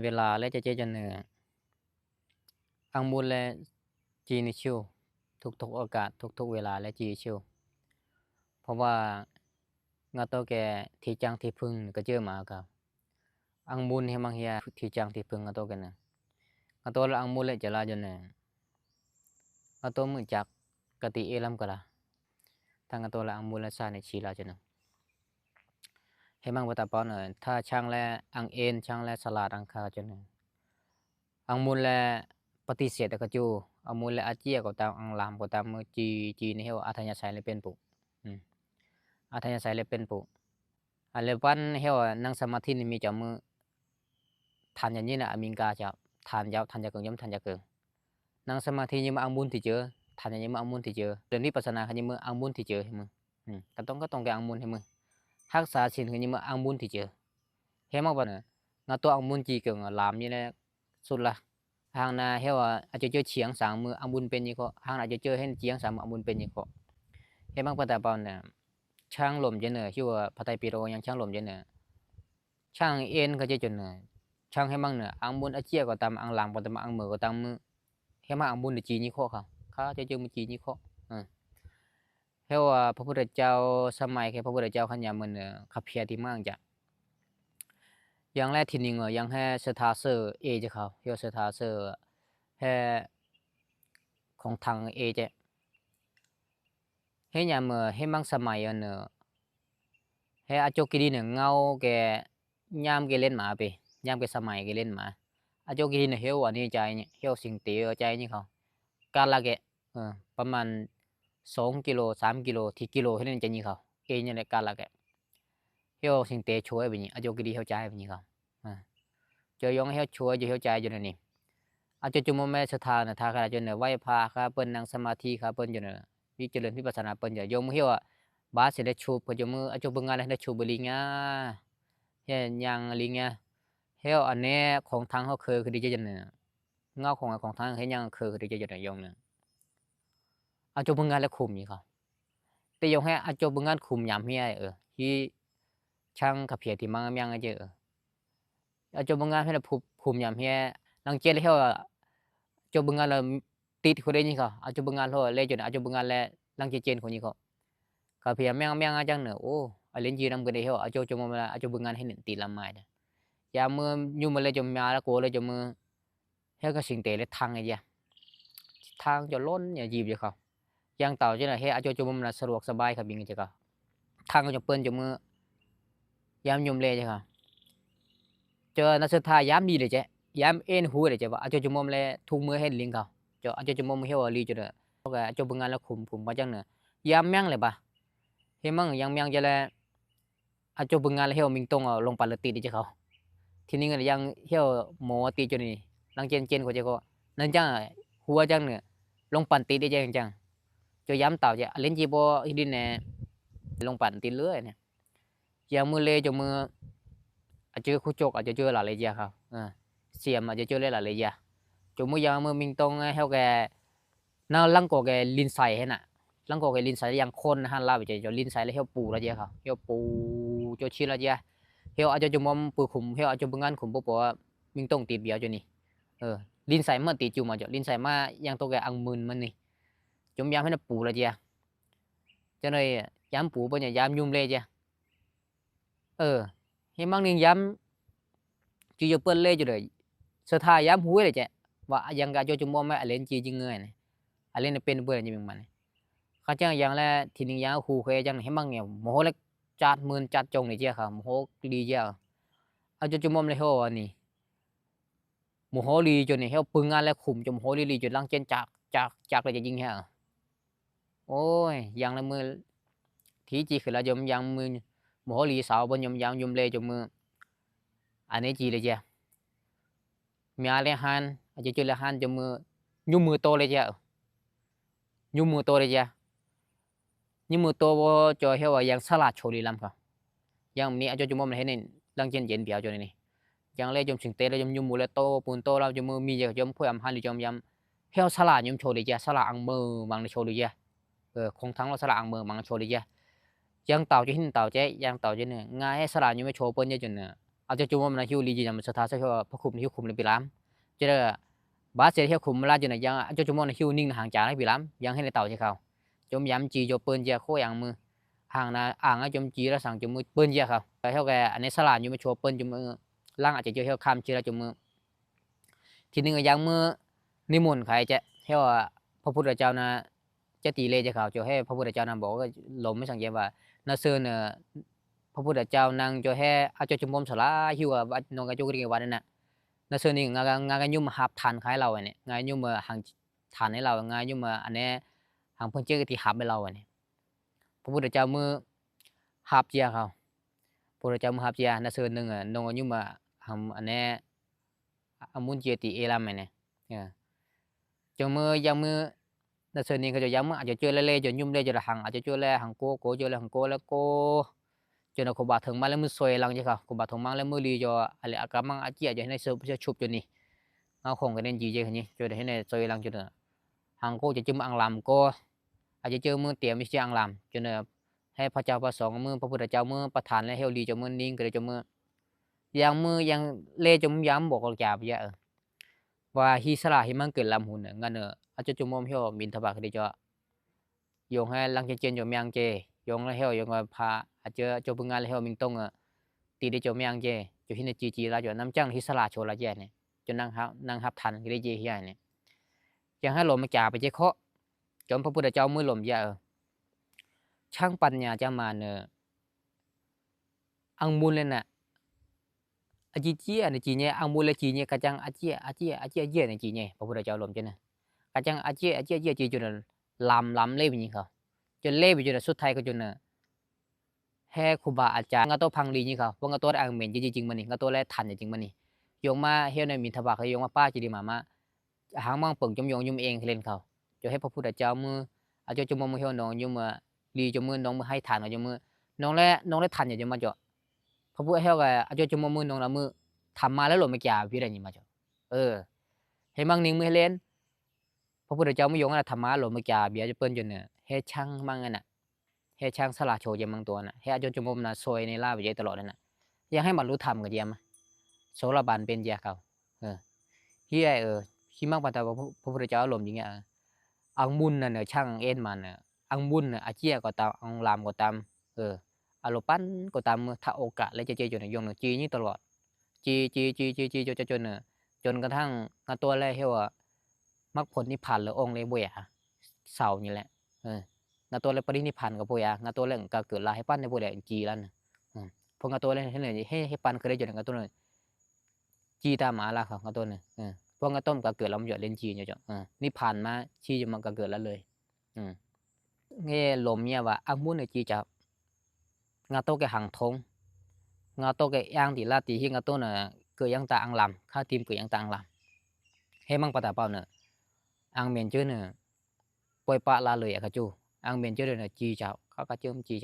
เวลาและจะเจอจนเหนืออังมูลและจีนิชิวทุกๆโอกาสทุกๆเวลาและจีชิวเพราะว่างาโตแกที่จังที่พึ่งก็เจอมากับอังมูลเฮมังเฮียที่จังที่พึ่งงาโตกันนะงาโตละอังมูลและจะลาจนเนี่ยงาโตมือจักกติเอลัมก็ละทางงาโตละอังมูลและซาในชีลาจนนะเฮมังวัตาปอนถ้าช่างและอังเอ็นช่างและสลาดอังคาจนเนี่ยอังมูลและปฏิเสธก็จูอังมูลและอาเจียก็ตามอังลามก็ตามมือจีในเฮวอาทยาศัยเลยเป็นปุอาทยาศัยเลยเป็นปุlepan hewa nang samathi ni mi chamu than nya ni na amingka cha than jaw than ja keng jam than ja keng nang samathi ni ma angmun ti cheu than nya ni ma angmun ti cheu den vipassana kha ni ma angmun ti cheu himu ka tong ke angmun himu hak sa sin kha ni ma angmun ti cheu he ma ban nga to angmun chi keng lam ni le sut la hang na hewa a cheu chiang sang mu angmun pen ni ko hang na cheu hen chiang sang mu angmun pen ni ko he ma pa ta pa na ช่างลมเจเนอชื่อว่าพระไตรปิฎกยังช่างลมเจเนอช่างเอ็นก็จะจนเนอช่างให้มั่งเนออังบุญอาเจียก็ตามอังลามก็ตามอังมือก็ตามมือให้มั่งอังบุญจีนี่ข้อเขาจะเจอมือจีนี่ข้อเฮว่าพระพุทธเจ้าสมัยแค่พระพุทธเจ้าขันยามันเนอขับเพียที่มั่งจ้ะยังแรกทีนึงยังให้สถาเซอร์เอจะเขาเฮวสถาเซอร์ให้ของทางเอจะให้ยามให้มั่งสมัยเนอให้อาโจกิรีเนี่ยเงาแกยามแกเล่นหมาไปยามแกสมัยแกเล่นหมาอาโจกิรีเนี่ยเฮวอันนี้ใจเนี่ยเฮวสิงเตียวใจนี่เขาการละแกประมาณ2 กิโล3 กิโลที่กิโลให้เล่นใจนี่เขาเอเนี่ยแหละการละแกเฮวสิงเตียวช่วยไปนี่อาโจกิรีเฮวใจไปนี่เขาเจอยองเฮวช่วยเฮวใจอยู่นี่อาจจะจุมแม่สถานทาคาจนเนี่ยไหว้พระครับเปิ้นนั่งสมาธิครับเปิ้นอยู่เนี่ยวิจารณ์วิปัสสนาเปิ้นอย่ายมเฮวบาสได้ชูพจมืออาจบงานได้ชูบลิงาเฮยังลิงาเฮอันนี้ของทางเขาคือดีเจจังเนี่ยเงาของทางเฮยังคือดีเจจังเนี่ยยงเนี่ยอาจบงานแล้วคุมนี่เขาแต่ยงให้อาจบงานคุมยามเฮียที่ช่างขับเพียที่มังยังเจออาจบงานให้คุมยามเฮียลังเจแล้วเฮจบงานแล้วติดคนได้นี่เขาอาจบงานแล้วเลยจนอาจบงานแล้วลังเจนคนนี้เขาก็เพียงแม่งจังเนอโอ้อเลนจีนำกันได้เหรออาโจจมมาอาโจบึงงานให้หนึ่งตีลำไม้เด้อยามมือยุ่มาเลยจมมาแล้วโกเลยจมมือเฮ้ก็สิงเตเลยทางไอ้เจ้าทางจะล้นอย่าจีบจะเขายังเต่าจังเลยเฮ้อาโจจมมาสะดวกสบายครับบิงจะเขาทางก็จะเปิ้นจมมือยามยุ่มเลยจะเขาเจอนักศึกษายามดีเลยเจ้ยามเอ็นหัวเลยเจ้าว่าอาโจจมมาเลยทุ่งมือให้ลิงเขาเจ้าอาโจจมมาเฮ้ว่าลีจุดเด้อเพราะว่าอาโจบึงงานแล้วคุมมาจังเนอยามแม่งเลยปะเฮ้มั่งยังจะแลอาจจะบึงงานแล้วเฮวมิงตงลงปันละตีดิจะเขาทีนี้ก็ยังเฮวหมอตีจนนี่ลังเจนเขาจะก็นั่นจังหัวจังเนี่ยลงปันตีได้จังจะย้ำเต่าจะเล่นจีบอีดินเนี่ยลงปันตีเลื่อยเนี่ยยามมือเลยจะมืออาจจะคู่จกอาจจะเจอหลายเลยจ้ะครับเสียมอาจจะเจอหลายเลยจ้ะจะมือยามมือมิงตงเฮวแกน่าลังก็แกลินใส่ให้น่ะลังก็แกลินใส่ยังคนหันลาไปจะลินใส่แล้วเฮวปูแล้วจ้ะครับเฮวปูโจชิละจ้ะเฮวอาจจะจมปือขุมเฮวอาจจะบึงงานขุมปว่ามิงต้องตีเบียวจนี่ลินใส่เมื่อตีจูมาจะลินใส่มายังตัวแกอังมืนมันนี่จมยามให้น่ะปูละจ้ะจะเลยยามปูปะเนี่ยยามยุ่มเลยจ้ะให้มั่งนึงยามจีจะเปิ้นเลยจะเลยสถายามหัวเลยจ้ะว่ายังกะจะจมไม่อเลนจีจริงเงยนี่อเลนเป็นเบื่อจริงมันเขาจังอย่างแรกทีนึงยาวคู่เคยจังให้มั่งเนี่ยโมโหเล็กจัดมือจัดจงนี่เจ้าค่ะโมโหดีเจ้าเอาจนมอมเลยเหรอนี่โมโหดีจนนี่เหรอปึงงานแล้วขุมจนโมโหดีจนลังเจนจากเลยจะยิงเหรอโอ้ยอย่างละมือทีจีคือเราจมยังมือโมโหดีสาวบนยมยางยมเลยจมมืออันนี้จีเลยเจ้ามีอะไรหันอาจจะเจอเลยหันจมมือยุ่มมือโตเลยเจ้ายุ่มมือโตเลยเจ้าnhưng mà tôi cho hiểu là yang salad cho đi làm cả yang này cho chúng mình thấy này đang trên diễn biểu cho này yang lấy trong sinh tế là trong nhung mùa là to bún to là trong mưa mi giờ trong phơi ẩm han thì trong yam heo salad nhung cho đi cha salad ăn mơ bằng cho đi cha không thắng là salad ăn mơ bằng cho đi cha yang tàu cho hin tàu chứ yang tàu cho này ngay salad nhung mới cho bên như thế này aja cuma na hiu li ji jam sa tha sa hiu pha khum hiu khum le pi lam che da ba se hiu khum la je na yang aja cuma na hiu ning na hang cha na pi lam yang he le tao che khao chom yam chi jo peun je kho yang mư hàng na ang a chom chi la sang chom mư peun je khao hiu keอันนี้สลานอยู่มาชัวเปิ้นจมมือล่างอาจจะเจอเฮียคำชื่อละจมมือทีนึงยังมือนิมนต์ใครจะเฮียพระพุทธเจ้านะจะตีเลจะข่าวจะให้พระพุทธเจ้านำบอกก็ลมไม่สังเกตว่านาเซอเนี่ยพระพุทธเจ้านางจะให้อาจจะจุมมสลาหิวว่านองกระจุกรีวันนั่นน่ะนาเซอนี่งานยุ่มหับทานคล้ายเราเนี่ยงานยุ่มหังทานให้เรางานยุ่มอันนี้หังเพิ่งเจอที่หับให้เราเนี่ยพระพุทธเจ้ามือหับเจียเขาพระพุทธเจ้ามือหับเจียนาเซอหนึ่งนองยุ่มหังอันนี้มุนเจติเอลัมเนี่ยจมือยังมือนาเซอนี่เขาจะย้ำอาจจะเจอเล่ๆจะยุ่มเล่จะหังอาจจะเจอเล่หังโกเจอเล่หังโกแล้วโกจนเขาบาดถึงมาแล้วมือซวยลังใช่เขาเขาบาดถึงมาแล้วมือรีจะอะไรอากามังอาเจียจะให้ในเสือจะชุบจนนี่เอาของกันเด่นจีเจคนนี้จะให้ในซวยลังจนหังโกจะจุ่มอังลำโกอาจจะเจอมือเตี่ยไม่ใช่อังลำจนให้พระเจ้าพระสงฆ์มือพระพุทธเจ้ามือประธานและเฮลีจะมือนิ่งก็เลยจะมือยังเล่จมย้ำบอกกระจาบเยอะว่าฮิสระฮิมังเกิดลำหุ่นงั้นอาจจะจุ่มมเฮียวมินทบาทก็ได้จะยงให้ลังเจนจะเมียงเจยงแล้วเฮียงพาอาจจะจบงานแล้วเฮียมิงตงตีได้จะเมียงเจจะหินจีแล้วจะน้ำจังฮิสระโชว์ละเจเนี่ยจนนั่งหับทันก็ได้เจเฮียเนี่ยยังให้หลมมาจ่าไปเจเคาะจอมพระพุทธเจ้ามือหลมเยอะช่างปัญญาจะมาอังมุนเลยน่ะอาจีเจียในจีเนี่ยอังมุนเลยจีเนี่ยกระจังอาเจียเจียในจีเนี่ยพระพุทธเจ้าหลมเจนะกระจังอาเจียจีจนลำเล่ไปนี่เขาจนเล่ไปจนสุดท้ายก็จนให้ครูบาอาจารย์งาโตพังลีนี่เขาว่างาโตอังเมนจริงๆมันนี่งาโตแลทันจริงๆมันนี่ยงมาเฮียในมินทบาเขายงมาป้าจีดีมาหางมังเปิ่งจมยงยุ่มเองเล่นเขาจะให้พระพุทธเจ้ามืออาจจะจมมือเฮียน้องยุ่มลีจมมือน้องมือให้ทานกับจมมือน้องและทันอย่างจมมาเจาะพระพุทธเจ้าก็อาจจะจมมือน้องละมือทำมาแล้วหล่นไม่แก่พี่อะไรนี่มาเจาะให้มังนิ่งมือเล่นพระพุทธเจ้าไม่ยงอะไรธรรมะหล่นไม่แก่เบียจะเปิ้นจนเนี่ยให้ช่างมังนั่นน่ะให้ช่างสละโชยมังตัวน่ะให้อาจจะจมน่ะซอยในลาไปเยอะตลอดนั่นน่ะยังให้บรรลุธรรมกับเดียมโสรบันเป็นเดียเขาที่ที่มังปัตตาพระพุทธเจ้าหล่นอย่างเงี้ยอังมุนน่ะเนี่ยช่างเอ็นมันอังมุนน่ะอาเจียก็ตามอังลามก็ตามอารปั้นก็ตามถ้าโอกาสแล้วจะเจออยู่ในยงจีนี่ตลอดจีจนกระทั่งงาตัวแรกเฮียวมรรคผลนิพพานหรือองค์เลยบุยเสานี่แหละงาตัวแรกปรินิพพานกับบุยงาตัวแรกก็เกิดลาให้ปั้นในบุยจีแล้วพองาตัวแรกให้ปั้นก็ได้จนงาตัวนึงจีตามมาละครับงาตัวนึงพวกงาต้มก็เกิดเราหยดเล่นจีเนี่ยจ้ะนิพพานมาชีจะมันก็เกิดแล้วเลยเงี้ยลมเนี่ยว่าอังมุนในจีจะงาโตแกหังทงงาโตแกย่างตีลาตีที่งาโตน่ะเกิดยังตาอังลำข้าทีมเกิดยังตาอังลำให้มั่งปะตาเปล่าเนอะอังเมียนเจอเนอะปล่อยปะลาเลยอะค่ะจูอังเมียนเจอเนอะจีเจ้าเขาก็เจิมจีเจ้า